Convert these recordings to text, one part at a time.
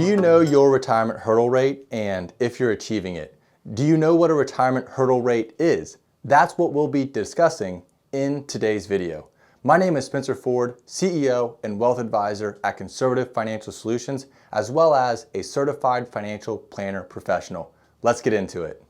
you know your retirement hurdle rate and if you're achieving it? Do you know what a retirement hurdle rate is? That's what we'll be discussing in today's video. My name is Spencer Ford, CEO and Wealth Advisor at Conservative Financial Solutions, as well as a Certified Financial Planner Professional. Let's get into it.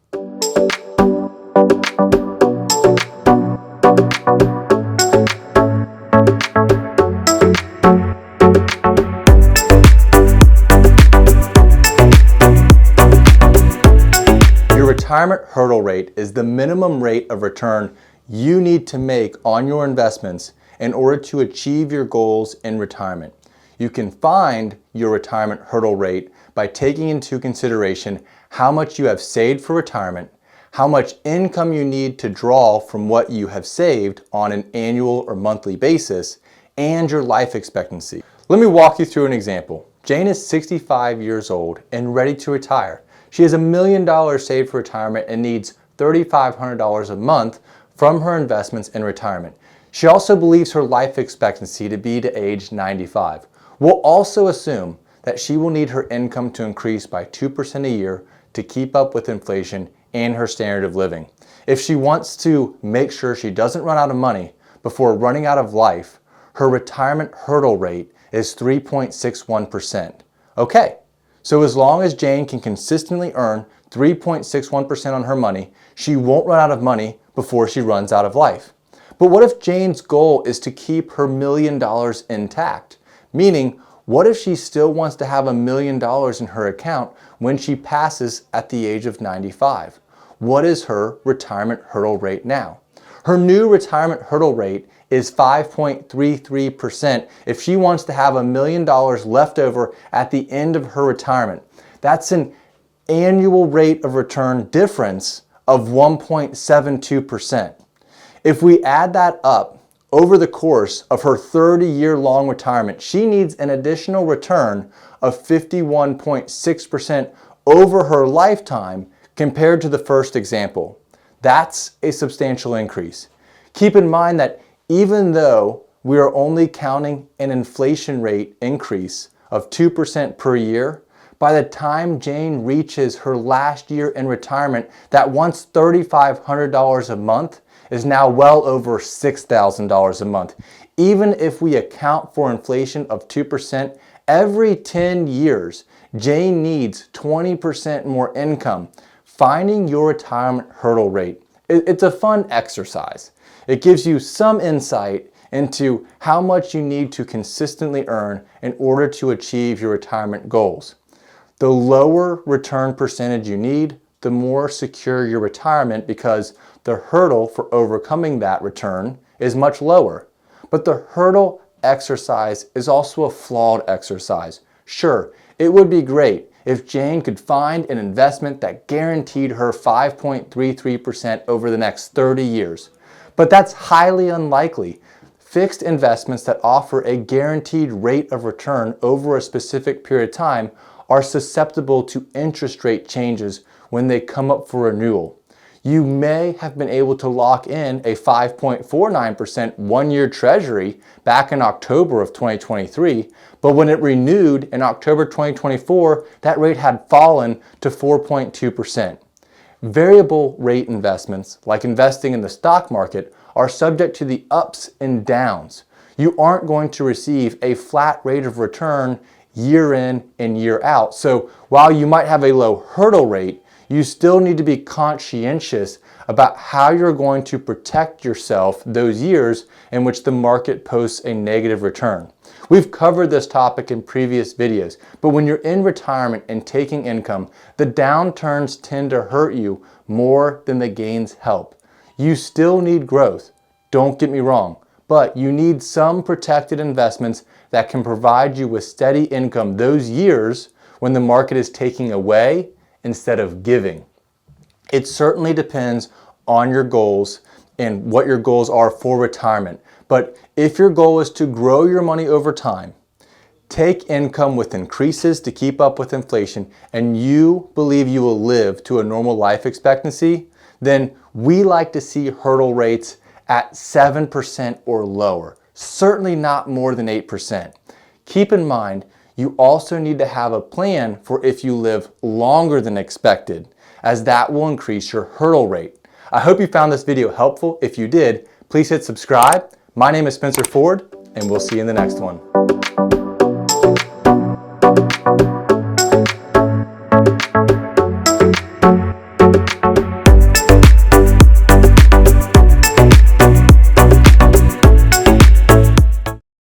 Your retirement hurdle rate is the minimum rate of return you need to make on your investments in order to achieve your goals in retirement. You can find your retirement hurdle rate by taking into consideration how much you have saved for retirement, how much income you need to draw from what you have saved on an annual or monthly basis, and your life expectancy. Let me walk you through an example. Jane is 65 years old and ready to retire. She has $1 million saved for retirement and needs $3,500 a month from her investments in retirement. She also believes her life expectancy to be to age 95. We'll also assume that she will need her income to increase by 2% a year to keep up with inflation and her standard of living. If she wants to make sure she doesn't run out of money before running out of life, her retirement hurdle rate is 3.61%. Okay. So as long as Jane can consistently earn 3.61% on her money, she won't run out of money before she runs out of life. But what if Jane's goal is to keep her $1 million intact? Meaning, what if she still wants to have $1 million in her account when she passes at the age of 95? What is her retirement hurdle rate now? Her new retirement hurdle rate is 5.33% if she wants to have $1 million left over at the end of her retirement. That's an annual rate of return difference of 1.72%. If we add that up over the course of her 30-year-long retirement, she needs an additional return of 51.6% over her lifetime compared to the first example. That's a substantial increase. Keep in mind that even though we are only counting an inflation rate increase of 2% per year, by the time Jane reaches her last year in retirement, that once $3,500 a month is now well over $6,000 a month. Even if we account for inflation of 2%, every 10 years, Jane needs 20% more income. Finding your retirement hurdle rate, it's a fun exercise. It gives you some insight into how much you need to consistently earn in order to achieve your retirement goals. The lower return percentage you need, the more secure your retirement because the hurdle for overcoming that return is much lower. But the hurdle exercise is also a flawed exercise. Sure, it would be great if Jane could find an investment that guaranteed her 5.33% over the next 30 years. But that's highly unlikely. Fixed investments that offer a guaranteed rate of return over a specific period of time are susceptible to interest rate changes when they come up for renewal. You may have been able to lock in a 5.49% one-year treasury back in October of 2023, but when it renewed in October 2024, that rate had fallen to 4.2%. Variable rate investments, like investing in the stock market, are subject to the ups and downs. You aren't going to receive a flat rate of return year in and year out. So while you might have a low hurdle rate, you still need to be conscientious about how you're going to protect yourself those years in which the market posts a negative return. We've covered this topic in previous videos, but when you're in retirement and taking income, the downturns tend to hurt you more than the gains help. You still need growth, don't get me wrong, but you need some protected investments that can provide you with steady income those years when the market is taking away instead of giving. It certainly depends on your goals and what your goals are for retirement. But if your goal is to grow your money over time, take income with increases to keep up with inflation, and you believe you will live to a normal life expectancy, then we like to see hurdle rates at 7% or lower, certainly not more than 8%. Keep in mind, You also need to have a plan for if you live longer than expected, as that will increase your hurdle rate. I hope you found this video helpful. If you did, please hit subscribe. My name is Spencer Ford, and we'll see you in the next one.